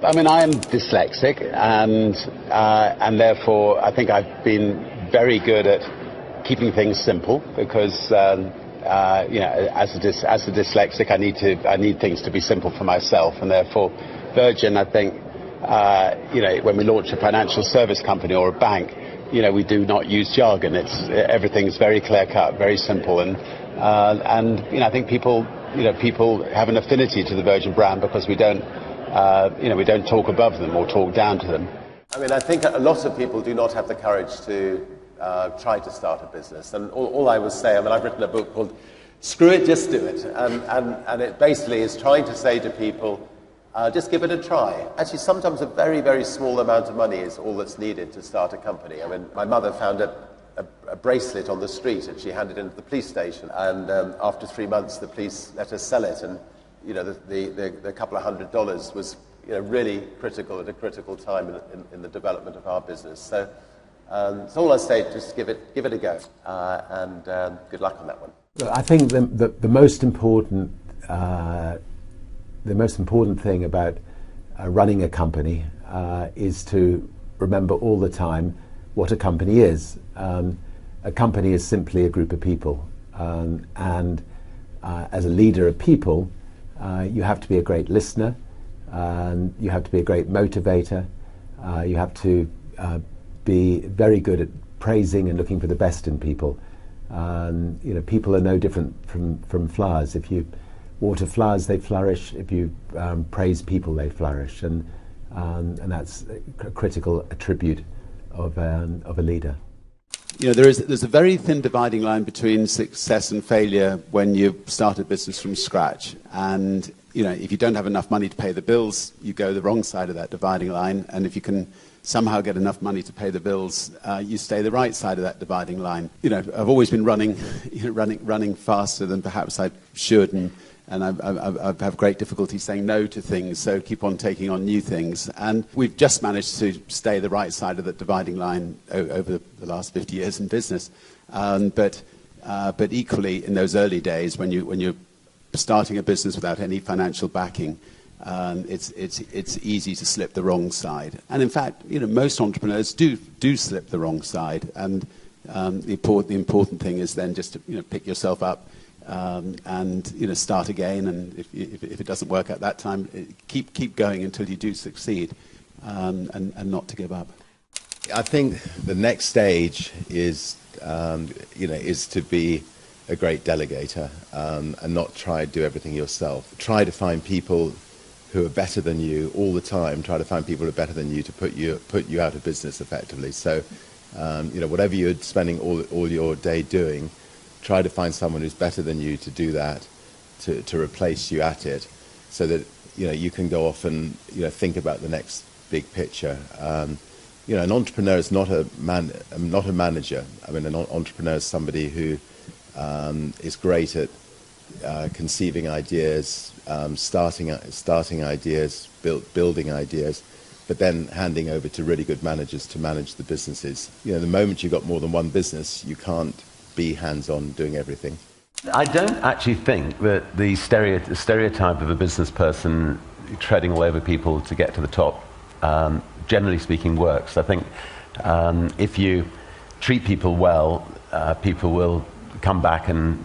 I mean, I am dyslexic, and therefore I think I've been very good at keeping things simple because you know, as a dyslexic, I need things to be simple for myself, and therefore Virgin, I think, you know, when we launch a financial service company or a bank, you know, we do not use jargon. Everything's very clear cut, very simple, and you know, I think people have an affinity to the Virgin brand because we don't talk above them or talk down to them. I mean, I think a lot of people do not have the courage to try to start a business, and all I would say, I mean, I've written a book called "Screw It, Just Do It," and it basically is trying to say to people, just give it a try. Actually, sometimes a very, very small amount of money is all that's needed to start a company. I mean, my mother found a bracelet on the street and she handed it into the police station, and after 3 months the police let her sell it, and you know, the couple of $100 was, you know, really critical at a critical time in the development of our business. So all I say, just give it a go, and good luck on that one. I think the most important thing about running a company is to remember all the time what a company is. A company is simply a group of people, and as a leader of people, you have to be a great listener, you have to be a great motivator, you have to be very good at praising and looking for the best in people. You know, people are no different from flowers. If you water flowers, they flourish. If you praise people, they flourish, and that's a critical attribute of a leader. You know, there's a very thin dividing line between success and failure when you start a business from scratch. And you know, if you don't have enough money to pay the bills, you go the wrong side of that dividing line. And if you can somehow get enough money to pay the bills, you stay the right side of that dividing line. You know, I've always been running faster than perhaps I should, and I've had great difficulty saying no to things, so keep on taking on new things. And we've just managed to stay the right side of the dividing line over the last 50 years in business. But equally, in those early days, when you're starting a business without any financial backing, it's easy to slip the wrong side. And in fact, you know, most entrepreneurs do slip the wrong side. And the important thing is then just to, you know, pick yourself up. And you know, start again, and if it doesn't work at that time, keep going until you do succeed, and not to give up. I think the next stage is is to be a great delegator, and not try to do everything yourself. Try to find people who are better than you all the time. Try to find people who are better than you to put you out of business effectively. So you know, whatever you're spending all your day doing, try to find someone who's better than you to do that, to replace you at it, so that you know, you can go off and, you know, think about the next big picture. You know, an entrepreneur is not a manager. I mean, an entrepreneur is somebody who is great at conceiving ideas, starting ideas, building ideas, but then handing over to really good managers to manage the businesses. You know, the moment you've got more than one business, you can't be hands-on doing everything. I don't actually think that the stereotype of a business person treading all over people to get to the top, generally speaking, works. I think if you treat people well, people will come back and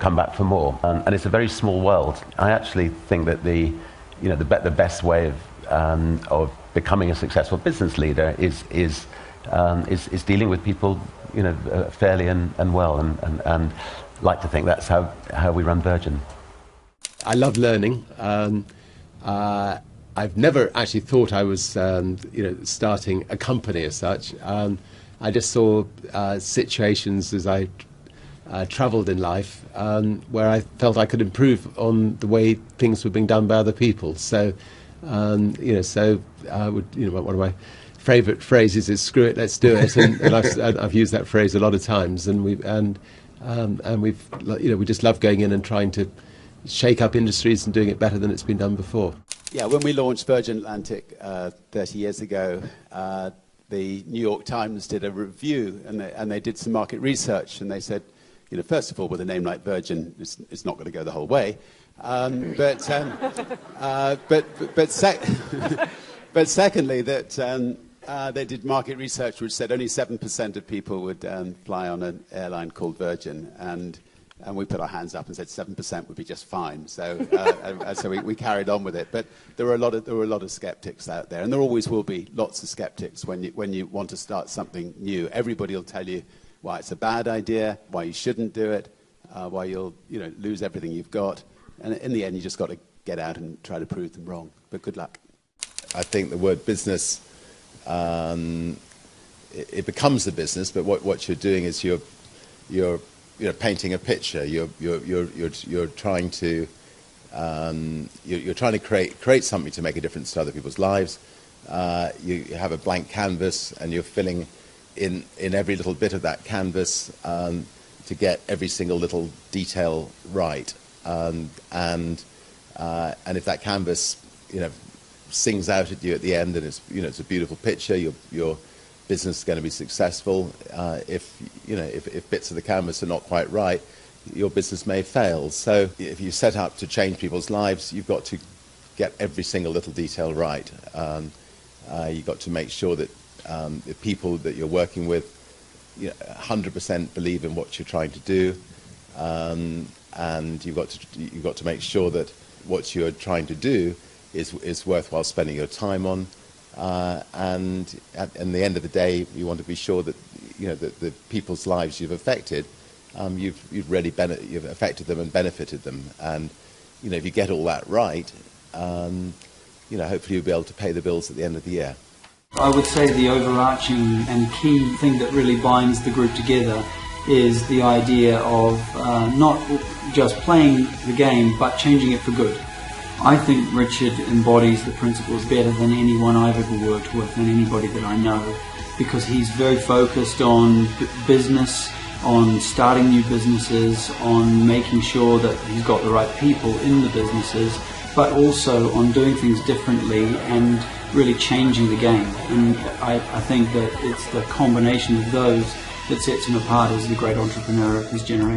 come back for more. And it's a very small world. I actually think that the best way of becoming a successful business leader is dealing with people, you know, fairly and well, and like to think that's how we run Virgin. I love learning. I've never actually thought I was, starting a company as such. I just saw situations as I travelled in life where I felt I could improve on the way things were being done by other people. So, one of my favourite phrases is "screw it, let's do it," and I've used that phrase a lot of times. And we just love going in and trying to shake up industries and doing it better than it's been done before. Yeah, when we launched Virgin Atlantic 30 years ago, the New York Times did a review, and they did some market research, and they said, you know, first of all, with a name like Virgin, it's not going to go the whole way. But secondly, that they did market research which said only 7% of people would fly on an airline called Virgin, and we put our hands up and said 7% would be just fine. So so we carried on with it. But there were a lot of skeptics out there, and there always will be lots of skeptics when you want to start something new. Everybody will tell you why it's a bad idea, why you shouldn't do it, why you'll lose everything you've got, and in the end you just got to get out and try to prove them wrong. But good luck. I think the word business, it becomes a business, but what you're doing is you're painting a picture. You're trying to create something to make a difference to other people's lives. You have a blank canvas, and you're filling in every little bit of that canvas to get every single little detail right. And if that canvas, sings out at you at the end, and it's a beautiful picture, your business is going to be successful. If bits of the canvas are not quite right, your business may fail. So if you set up to change people's lives, you've got to get every single little detail right. You've got to make sure that the people that you're working with 100% believe in what you're trying to do, and you've got to make sure that what you're trying to do is worthwhile spending your time on, and at the end of the day, you want to be sure that that the people's lives you've affected, you've really you've affected them and benefited them, and if you get all that right, hopefully you'll be able to pay the bills at the end of the year. I would say the overarching and key thing that really binds the group together is the idea of not just playing the game, but changing it for good. I think Richard embodies the principles better than anyone I've ever worked with, and anybody that I know, because he's very focused on business, on starting new businesses, on making sure that he's got the right people in the businesses, but also on doing things differently and really changing the game. And I think that it's the combination of those that sets him apart as the great entrepreneur of his generation.